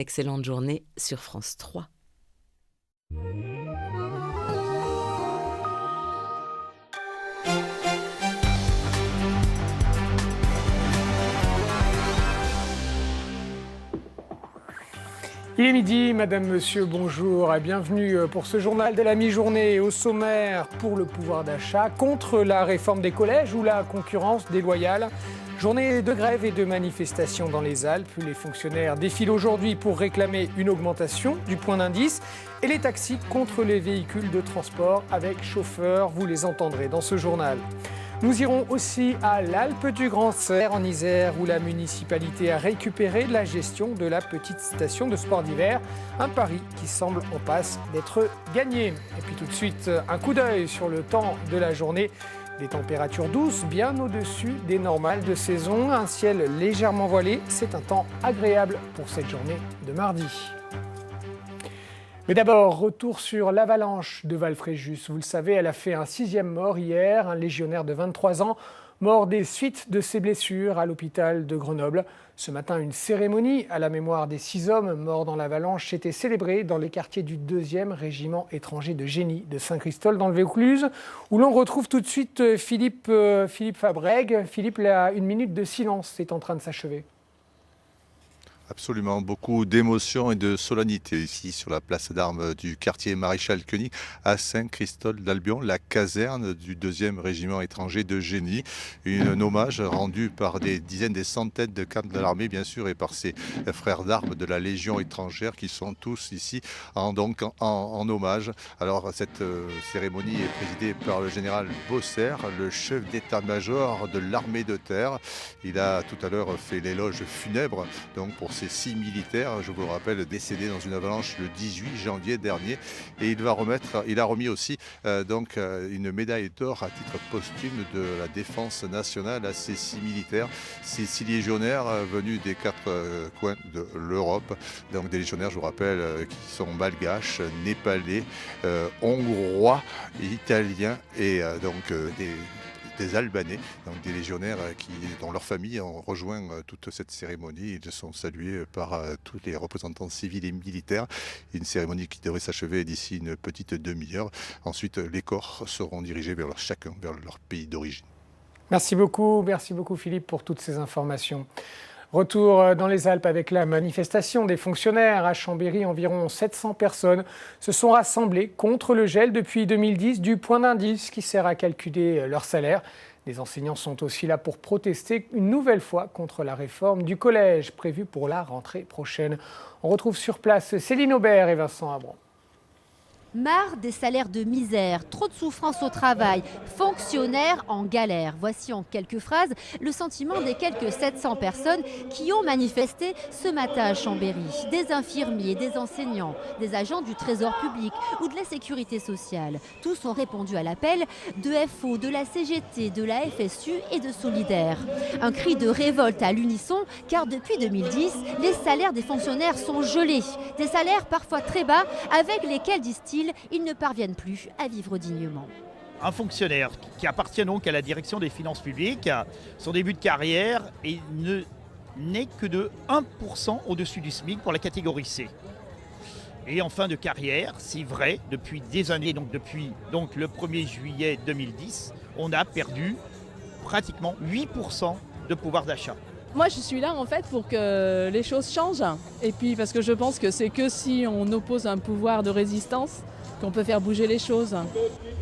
excellente journée sur France 3. Il est midi, madame, monsieur, bonjour et bienvenue pour ce journal de la mi-journée. Au sommaire, pour le pouvoir d'achat, contre la réforme des collèges ou la concurrence déloyale. Journée de grève et de manifestation dans les Alpes. Les fonctionnaires défilent aujourd'hui pour réclamer une augmentation du point d'indice. Et les taxis contre les véhicules de transport avec chauffeur. Vous les entendrez dans ce journal. Nous irons aussi à l'Alpe du Grand Serre en Isère où la municipalité a récupéré la gestion de la petite station de sport d'hiver. Un pari qui semble en passe d'être gagné. Et puis tout de suite, un coup d'œil sur le temps de la journée. Des températures douces, bien au-dessus des normales de saison. Un ciel légèrement voilé, c'est un temps agréable pour cette journée de mardi. Mais d'abord, retour sur l'avalanche de Val-Fréjus. Vous le savez, elle a fait un 6e mort hier, un légionnaire de 23 ans, mort des suites de ses blessures à l'hôpital de Grenoble. Ce matin, une cérémonie à la mémoire des 6 hommes morts dans l'avalanche s'était célébrée dans les quartiers du 2e régiment étranger de génie de Saint-Christol dans le Vaucluse, où l'on retrouve tout de suite Philippe Fabrègue. Philippe, là, une minute de silence est en train de s'achever. Absolument, beaucoup d'émotion et de solennité ici sur la place d'armes du quartier Maréchal Koenig à Saint-Christol d'Albion, la caserne du 2e régiment étranger de génie. Un hommage rendu par des dizaines, des centaines de cadres de l'armée bien sûr et par ses frères d'armes de la Légion étrangère qui sont tous ici en hommage. Alors cette cérémonie est présidée par le général Bosser, le chef d'état-major de l'armée de terre. Il a tout à l'heure fait l'éloge funèbre donc pour ces 6 militaires, je vous le rappelle, décédés dans une avalanche le 18 janvier dernier. Et il a remis aussi une médaille d'or à titre posthume de la défense nationale à ces 6 militaires, ces 6 légionnaires venus des 4 coins de l'Europe. Donc des légionnaires, je vous rappelle, qui sont malgaches, népalais, hongrois, italiens et des Albanais, donc des légionnaires dont leurs familles ont rejoint toute cette cérémonie. Ils sont salués par tous les représentants civils et militaires. Une cérémonie qui devrait s'achever d'ici une petite demi-heure. Ensuite, les corps seront dirigés vers leur pays d'origine. Merci beaucoup Philippe pour toutes ces informations. Retour dans les Alpes avec la manifestation des fonctionnaires. À Chambéry, environ 700 personnes se sont rassemblées contre le gel depuis 2010 du point d'indice qui sert à calculer leur salaire. Les enseignants sont aussi là pour protester une nouvelle fois contre la réforme du collège prévue pour la rentrée prochaine. On retrouve sur place Céline Aubert et Vincent Abran. Marre des salaires de misère, trop de souffrance au travail, fonctionnaires en galère. Voici en quelques phrases le sentiment des quelques 700 personnes qui ont manifesté ce matin à Chambéry. Des infirmiers, des enseignants, des agents du Trésor public ou de la Sécurité sociale. Tous ont répondu à l'appel de FO, de la CGT, de la FSU et de Solidaires. Un cri de révolte à l'unisson car depuis 2010, les salaires des fonctionnaires sont gelés. Des salaires parfois très bas avec lesquels, disent-ils, ils ne parviennent plus à vivre dignement. Un fonctionnaire qui appartient donc à la direction des finances publiques, son début de carrière n'est que de 1% au-dessus du SMIC pour la catégorie C. Et en fin de carrière, c'est vrai, depuis des années, depuis le 1er juillet 2010, on a perdu pratiquement 8% de pouvoir d'achat. Moi, je suis là en fait pour que les choses changent. Et puis parce que je pense que c'est que si on oppose un pouvoir de résistance qu'on peut faire bouger les choses.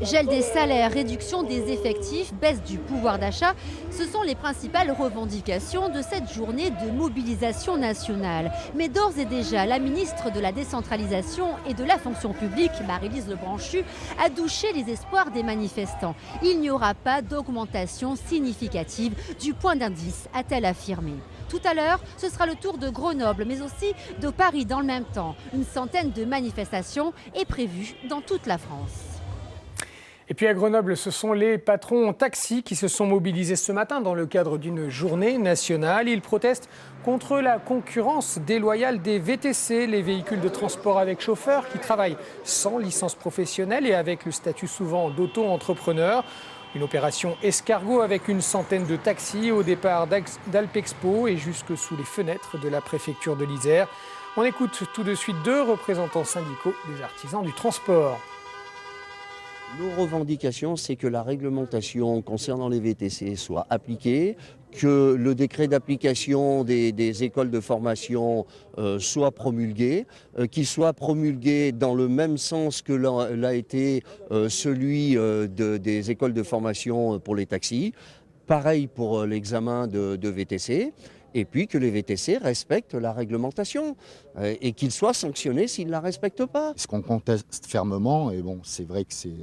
Gel des salaires, réduction des effectifs, baisse du pouvoir d'achat, ce sont les principales revendications de cette journée de mobilisation nationale. Mais d'ores et déjà, la ministre de la décentralisation et de la fonction publique, Maryse Lebranchu, a douché les espoirs des manifestants. Il n'y aura pas d'augmentation significative du point d'indice, a-t-elle affirmé. Tout à l'heure, ce sera le tour de Grenoble, mais aussi de Paris dans le même temps. Une centaine de manifestations est prévue dans toute la France. Et puis à Grenoble, ce sont les patrons taxis qui se sont mobilisés ce matin dans le cadre d'une journée nationale. Ils protestent contre la concurrence déloyale des VTC, les véhicules de transport avec chauffeur qui travaillent sans licence professionnelle et avec le statut souvent d'auto-entrepreneur. Une opération escargot avec une centaine de taxis au départ d'Alpexpo et jusque sous les fenêtres de la préfecture de l'Isère. On écoute tout de suite 2 représentants syndicaux des artisans du transport. Nos revendications, c'est que la réglementation concernant les VTC soit appliquée, que le décret d'application des écoles de formation soit promulgué, qu'il soit promulgué dans le même sens que l'a été celui des écoles de formation pour les taxis, pareil pour l'examen de VTC. Et puis que les VTC respectent la réglementation et qu'ils soient sanctionnés s'ils ne la respectent pas. Ce qu'on conteste fermement, et bon, c'est vrai que c'est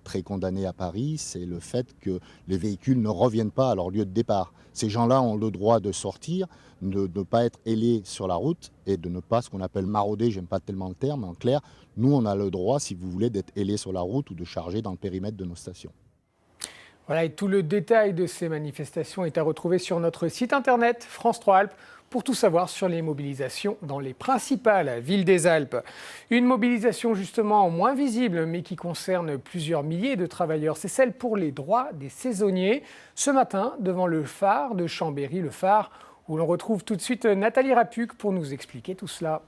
très condamné à Paris, c'est le fait que les véhicules ne reviennent pas à leur lieu de départ. Ces gens-là ont le droit de sortir, de ne pas être ailés sur la route et de ne pas, ce qu'on appelle marauder, j'aime pas tellement le terme, mais en clair, nous on a le droit, si vous voulez, d'être ailés sur la route ou de charger dans le périmètre de nos stations. Voilà, et tout le détail de ces manifestations est à retrouver sur notre site internet France 3 Alpes pour tout savoir sur les mobilisations dans les principales villes des Alpes. Une mobilisation justement moins visible mais qui concerne plusieurs milliers de travailleurs, c'est celle pour les droits des saisonniers. Ce matin, devant le phare de Chambéry, le phare où l'on retrouve tout de suite Nathalie Rapuc pour nous expliquer tout cela.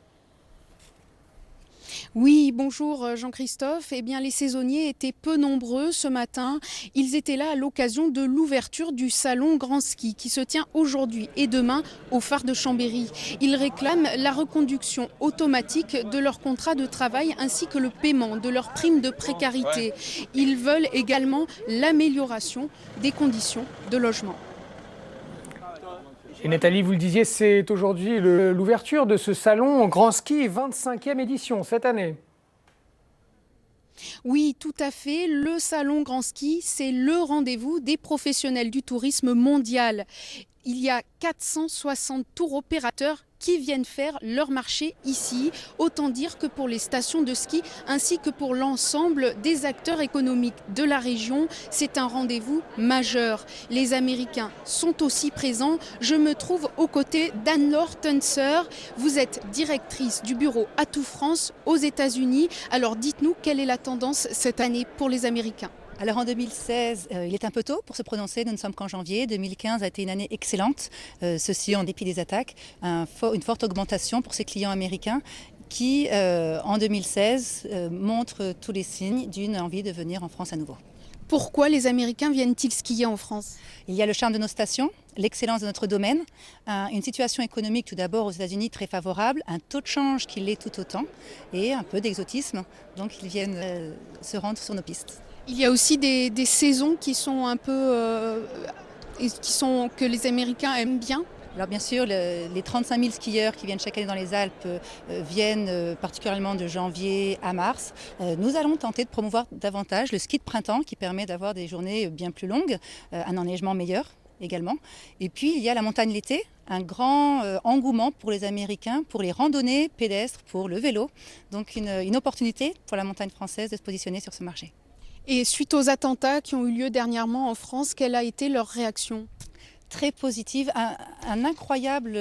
Oui, bonjour Jean-Christophe. Eh bien, les saisonniers étaient peu nombreux ce matin. Ils étaient là à l'occasion de l'ouverture du salon Grand Ski qui se tient aujourd'hui et demain au phare de Chambéry. Ils réclament la reconduction automatique de leur contrat de travail ainsi que le paiement de leurs primes de précarité. Ils veulent également l'amélioration des conditions de logement. Et Nathalie, vous le disiez, c'est aujourd'hui l'ouverture de ce salon Grand Ski, 25e édition cette année. Oui, tout à fait. Le salon Grand Ski, c'est le rendez-vous des professionnels du tourisme mondial. Il y a 460 tours opérateurs qui viennent faire leur marché ici. Autant dire que pour les stations de ski ainsi que pour l'ensemble des acteurs économiques de la région, c'est un rendez-vous majeur. Les Américains sont aussi présents. Je me trouve aux côtés d'Anne-Laure Tunser. Vous êtes directrice du bureau Atout France aux États-Unis. Alors dites-nous, quelle est la tendance cette année pour les Américains ? Alors en 2016, il est un peu tôt pour se prononcer, nous ne sommes qu'en janvier. 2015 a été une année excellente, ceci en dépit des attaques, une forte augmentation pour ces clients américains qui, en 2016, montrent tous les signes d'une envie de venir en France à nouveau. Pourquoi les Américains viennent-ils skier en France ? Il y a le charme de nos stations, l'excellence de notre domaine, une situation économique tout d'abord aux États-Unis très favorable, un taux de change qui l'est tout autant et un peu d'exotisme, donc ils viennent se rendre sur nos pistes. Il y a aussi des saisons qui sont un peu que les Américains aiment bien. Alors bien sûr, les 35 000 skieurs qui viennent chaque année dans les Alpes viennent particulièrement de janvier à mars. Nous allons tenter de promouvoir davantage le ski de printemps qui permet d'avoir des journées bien plus longues, un enneigement meilleur également. Et puis il y a la montagne l'été, un grand engouement pour les Américains, pour les randonnées pédestres, pour le vélo. Donc une opportunité pour la montagne française de se positionner sur ce marché. Et suite aux attentats qui ont eu lieu dernièrement en France, quelle a été leur réaction ? Très positive, une incroyable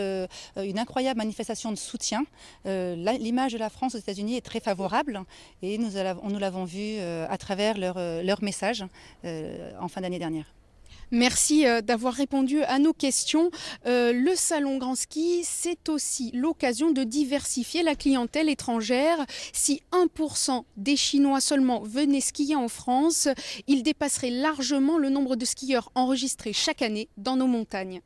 manifestation de soutien. L'image de la France aux États-Unis est très favorable et nous l'avons vu à travers leur message en fin d'année dernière. Merci d'avoir répondu à nos questions. Le salon Grand Ski, c'est aussi l'occasion de diversifier la clientèle étrangère. Si 1% des Chinois seulement venaient skier en France, il dépasserait largement le nombre de skieurs enregistrés chaque année dans nos montagnes.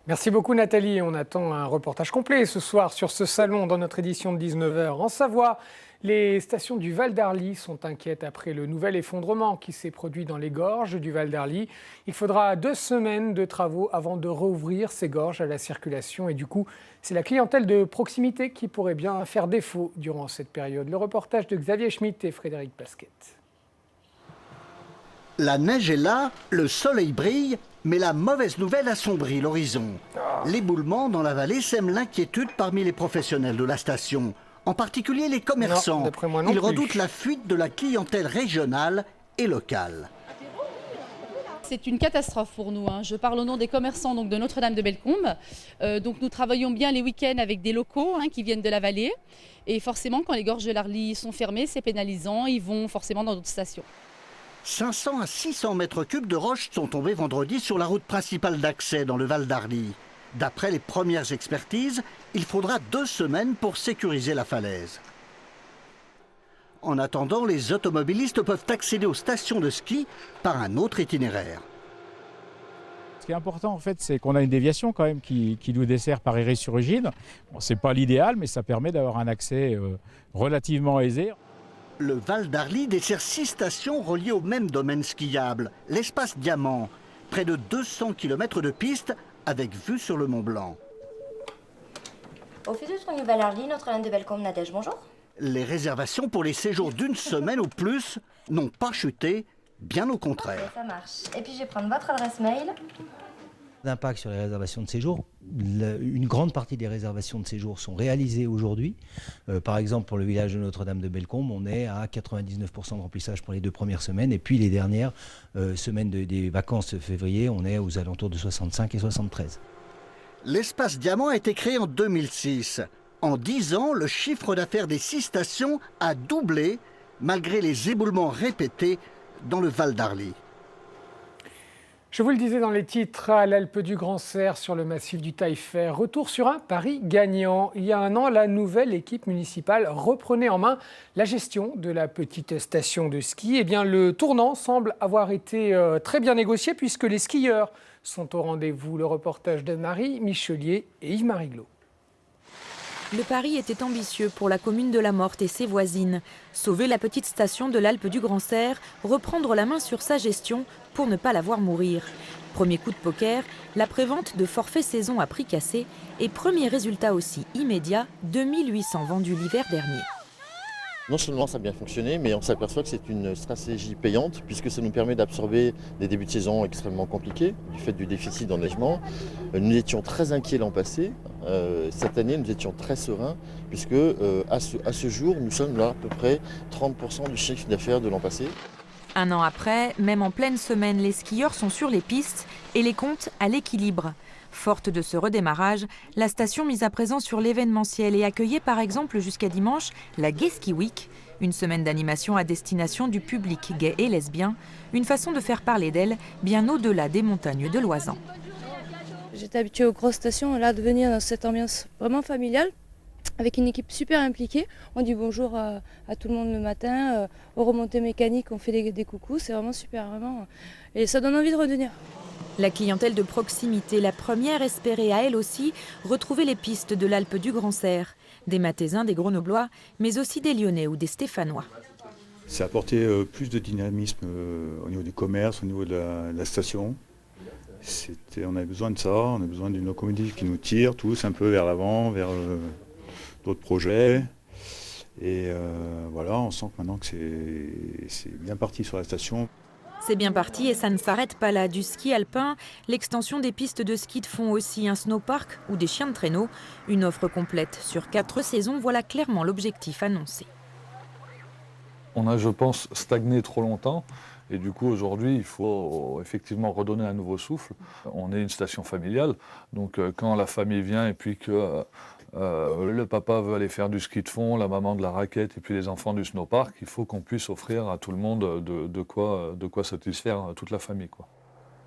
Merci beaucoup Nathalie. On attend un reportage complet ce soir sur ce salon dans notre édition de 19h. En Savoie, les stations du Val d'Arly sont inquiètes après le nouvel effondrement qui s'est produit dans les gorges du Val d'Arly. Il faudra 2 semaines de travaux avant de rouvrir ces gorges à la circulation. Et du coup, c'est la clientèle de proximité qui pourrait bien faire défaut durant cette période. Le reportage de Xavier Schmitt et Frédéric Pasquette. La neige est là, le soleil brille, mais la mauvaise nouvelle assombrit l'horizon. L'éboulement dans la vallée sème l'inquiétude parmi les professionnels de la station. En particulier les commerçants. Ils redoutent la fuite de la clientèle régionale et locale. C'est une catastrophe pour nous. Je parle au nom des commerçants de Notre-Dame-de-Bellecombe. Nous travaillons bien les week-ends avec des locaux qui viennent de la vallée. Et forcément, quand les gorges de l'Arly sont fermées, c'est pénalisant. Ils vont forcément dans d'autres stations. 500 à 600 mètres cubes de roches sont tombés vendredi sur la route principale d'accès dans le Val d'Arly. D'après les premières expertises, il faudra 2 semaines pour sécuriser la falaise. En attendant, les automobilistes peuvent accéder aux stations de ski par un autre itinéraire. Ce qui est important, en fait, c'est qu'on a une déviation quand même qui nous dessert par Héry-sur-Ugine. Bon, ce n'est pas l'idéal, mais ça permet d'avoir un accès relativement aisé. Le Val d'Arly dessert 6 stations reliées au même domaine skiable, l'espace Diamant. Près de 200 km de piste avec vue sur le Mont Blanc. Office de soins du Val d'Arly, Notre-Dame de Bellecombe, Nadège, bonjour. Les réservations pour les séjours d'1 semaine ou plus n'ont pas chuté, bien au contraire. Ça marche. Et puis je vais prendre votre adresse mail. L'impact sur les réservations de séjour. Une grande partie des réservations de séjour sont réalisées aujourd'hui. Par exemple, pour le village de Notre-Dame de Bellecombe, on est à 99% de remplissage pour les 2 premières semaines. Et puis les dernières semaines des vacances de février, on est aux alentours de 65 et 73. L'espace Diamant a été créé en 2006. En 10 ans, le chiffre d'affaires des 6 stations a doublé, malgré les éboulements répétés dans le Val d'Arly. Je vous le disais dans les titres, à l'Alpe du Grand Serre, sur le massif du Taillefer, retour sur un pari gagnant. Il y a un an, la nouvelle équipe municipale reprenait en main la gestion de la petite station de ski. Eh bien, le tournant semble avoir été très bien négocié puisque les skieurs sont au rendez-vous. Le reportage d'Anne-Marie Michelier et Yves-Marie Glo. Le pari était ambitieux pour la commune de La Morte et ses voisines. Sauver la petite station de l'Alpe du Grand Serre, reprendre la main sur sa gestion pour ne pas la voir mourir. Premier coup de poker, la prévente de forfait saison à prix cassé et premier résultat aussi immédiat, 2800 vendus l'hiver dernier. Non seulement ça a bien fonctionné, mais on s'aperçoit que c'est une stratégie payante puisque ça nous permet d'absorber des débuts de saison extrêmement compliqués du fait du déficit d'enneigement. Nous étions très inquiets l'an passé. Cette année, nous étions très sereins puisque à ce jour, nous sommes là à peu près 30% du chiffre d'affaires de l'an passé. Un an après, même en pleine semaine, les skieurs sont sur les pistes et les comptes à l'équilibre. Forte de ce redémarrage, la station mise à présent sur l'événementiel et accueillait par exemple jusqu'à dimanche la Gay Ski Week, une semaine d'animation à destination du public gay et lesbien, une façon de faire parler d'elle bien au-delà des montagnes de l'Oisans. J'étais habituée aux grosses stations et là de venir dans cette ambiance vraiment familiale, avec une équipe super impliquée. On dit bonjour à tout le monde le matin, aux remontées mécaniques, on fait des coucous, c'est vraiment super, vraiment. Et ça donne envie de revenir. La clientèle de proximité, la première espérait à elle aussi retrouver les pistes de l'Alpe du Grand Serre. Des Mathézins, des Grenoblois, mais aussi des Lyonnais ou des Stéphanois. Ça a apporté plus de dynamisme au niveau du commerce, au niveau de la station. On avait besoin de ça, on a besoin d'une locomotive qui nous tire tous un peu vers l'avant, vers d'autres projets. Et voilà, on sent que maintenant que c'est bien parti sur la station. C'est bien parti et ça ne s'arrête pas là. Du ski alpin, l'extension des pistes de ski de fond aussi, un snowpark ou des chiens de traîneau. Une offre complète sur 4 saisons, voilà clairement l'objectif annoncé. On a, je pense, stagné trop longtemps. Et du coup, aujourd'hui, il faut effectivement redonner un nouveau souffle. On est une station familiale, donc quand la famille vient et puis que le papa veut aller faire du ski de fond, la maman de la raquette et puis les enfants du snowpark, il faut qu'on puisse offrir à tout le monde de quoi satisfaire toute la famille, quoi.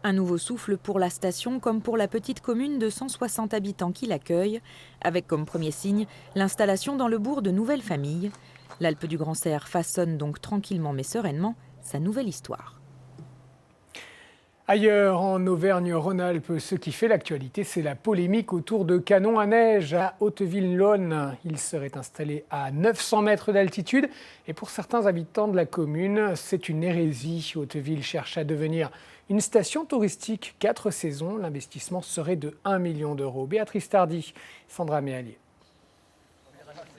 Un nouveau souffle pour la station comme pour la petite commune de 160 habitants qui l'accueille, avec comme premier signe l'installation dans le bourg de nouvelles familles. L'Alpe du Grand Serre façonne donc tranquillement mais sereinement sa nouvelle histoire. Ailleurs, en Auvergne-Rhône-Alpes, ce qui fait l'actualité, c'est la polémique autour de canons à neige à Hauteville-Lonne. Ils seraient installés à 900 mètres d'altitude. Et pour certains habitants de la commune, c'est une hérésie. Hauteville cherche à devenir une station touristique 4 saisons. L'investissement serait de 1 million d'euros. Béatrice Tardy, Sandra Méallier.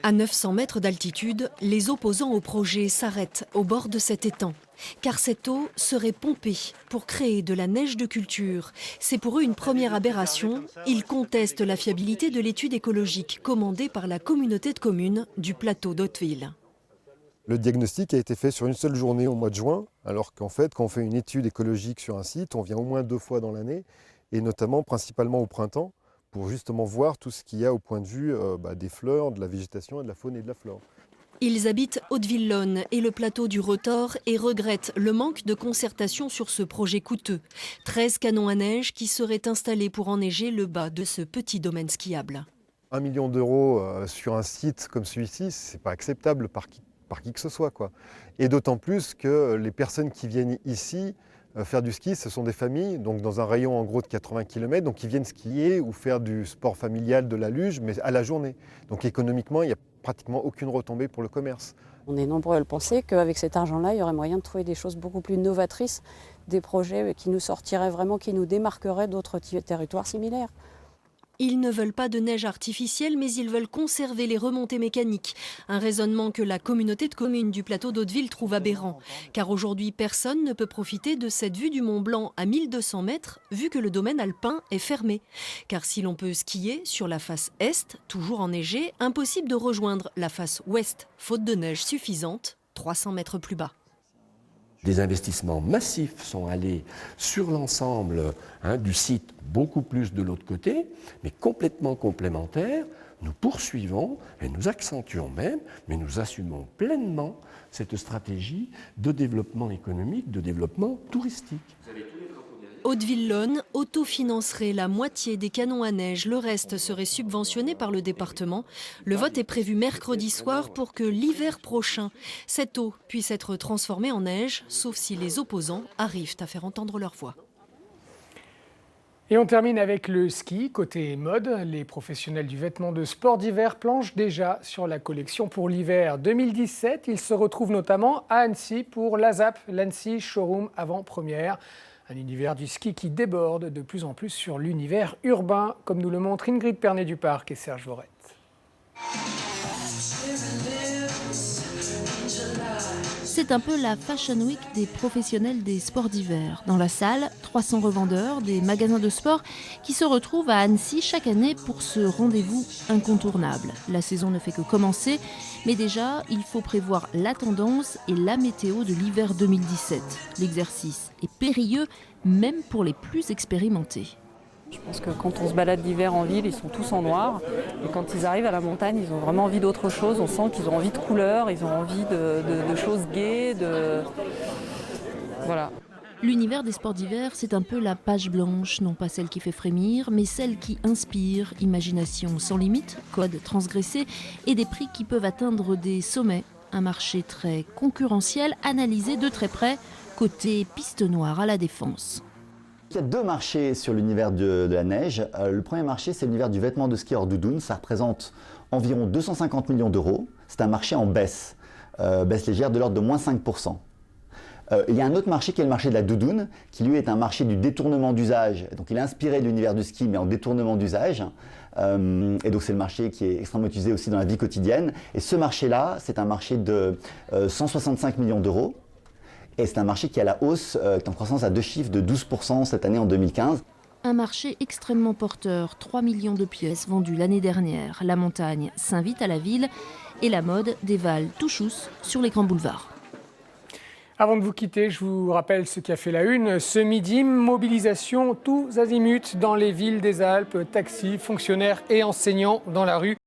À 900 mètres d'altitude, les opposants au projet s'arrêtent au bord de cet étang. Car cette eau serait pompée pour créer de la neige de culture. C'est pour eux une première aberration. Ils contestent la fiabilité de l'étude écologique commandée par la communauté de communes du plateau d'Hauteville. Le diagnostic a été fait sur une seule journée au mois de juin, alors qu'en fait, quand on fait une étude écologique sur un site, on vient au moins 2 fois dans l'année, et notamment principalement au printemps, pour justement voir tout ce qu'il y a au point de vue des fleurs, de la végétation et de la faune et de la flore. Ils habitent Haute-Villonne et le plateau du Rotor et regrettent le manque de concertation sur ce projet coûteux. 13 canons à neige qui seraient installés pour enneiger le bas de ce petit domaine skiable. 1 million d'euros sur un site comme celui-ci, c'est pas acceptable par qui que ce soit, quoi. Et d'autant plus que les personnes qui viennent ici faire du ski, ce sont des familles, donc dans un rayon en gros de 80 km, donc ils viennent skier ou faire du sport familial, de la luge, mais à la journée. Donc économiquement, il n'y a pratiquement aucune retombée pour le commerce. On est nombreux à le penser qu'avec cet argent-là, il y aurait moyen de trouver des choses beaucoup plus novatrices, des projets qui nous sortiraient vraiment, qui nous démarqueraient d'autres territoires similaires. Ils ne veulent pas de neige artificielle, mais ils veulent conserver les remontées mécaniques. Un raisonnement que la communauté de communes du plateau d'Hauteville trouve aberrant. Car aujourd'hui, personne ne peut profiter de cette vue du Mont Blanc à 1200 mètres, vu que le domaine alpin est fermé. Car si l'on peut skier sur la face est, toujours enneigée, impossible de rejoindre la face ouest, faute de neige suffisante, 300 mètres plus bas. Des investissements massifs sont allés sur l'ensemble du site, beaucoup plus de l'autre côté, mais complètement complémentaires. Nous poursuivons et nous accentuons même, mais nous assumons pleinement cette stratégie de développement économique, de développement touristique. Haute-Villonne autofinancerait la moitié des canons à neige, le reste serait subventionné par le département. Le vote est prévu mercredi soir pour que l'hiver prochain, cette eau puisse être transformée en neige, sauf si les opposants arrivent à faire entendre leur voix. Et on termine avec le ski. Côté mode, les professionnels du vêtement de sport d'hiver planchent déjà sur la collection pour l'hiver 2017. Ils se retrouvent notamment à Annecy pour l'ASAP, l'Annecy Showroom avant-première. Un univers du ski qui déborde de plus en plus sur l'univers urbain, comme nous le montrent Ingrid Pernet-Duparc et Serge Vorette. C'est un peu la Fashion Week des professionnels des sports d'hiver. Dans la salle, 300 revendeurs des magasins de sport qui se retrouvent à Annecy chaque année pour ce rendez-vous incontournable. La saison ne fait que commencer, mais déjà, il faut prévoir la tendance et la météo de l'hiver 2017. L'exercice est périlleux, même pour les plus expérimentés. Je pense que quand on se balade l'hiver en ville, ils sont tous en noir. Et quand ils arrivent à la montagne, ils ont vraiment envie d'autre chose. On sent qu'ils ont envie de couleurs, ils ont envie de choses gaies, Voilà. L'univers des sports d'hiver, c'est un peu la page blanche, non pas celle qui fait frémir, mais celle qui inspire. Imagination sans limite, codes transgressés et des prix qui peuvent atteindre des sommets. Un marché très concurrentiel, analysé de très près, côté piste noire à la Défense. Il y a deux marchés sur l'univers de la neige. Le premier marché, c'est l'univers du vêtement de ski hors doudoune. Ça représente environ 250 millions d'euros. C'est un marché en baisse légère de l'ordre de moins 5%. Il y a un autre marché qui est le marché de la doudoune, qui lui est un marché du détournement d'usage. Donc il est inspiré de l'univers du ski, mais en détournement d'usage. Et donc c'est le marché qui est extrêmement utilisé aussi dans la vie quotidienne. Et ce marché-là, c'est un marché de 165 millions d'euros. Et c'est un marché qui est à la hausse, est en croissance à deux chiffres de 12% cette année en 2015. Un marché extrêmement porteur, 3 millions de pièces vendues l'année dernière. La montagne s'invite à la ville et la mode dévale tout chousse sur les grands boulevards. Avant de vous quitter, je vous rappelle ce qui a fait la une. Ce midi, mobilisation tous azimuts dans les villes des Alpes, taxis, fonctionnaires et enseignants dans la rue.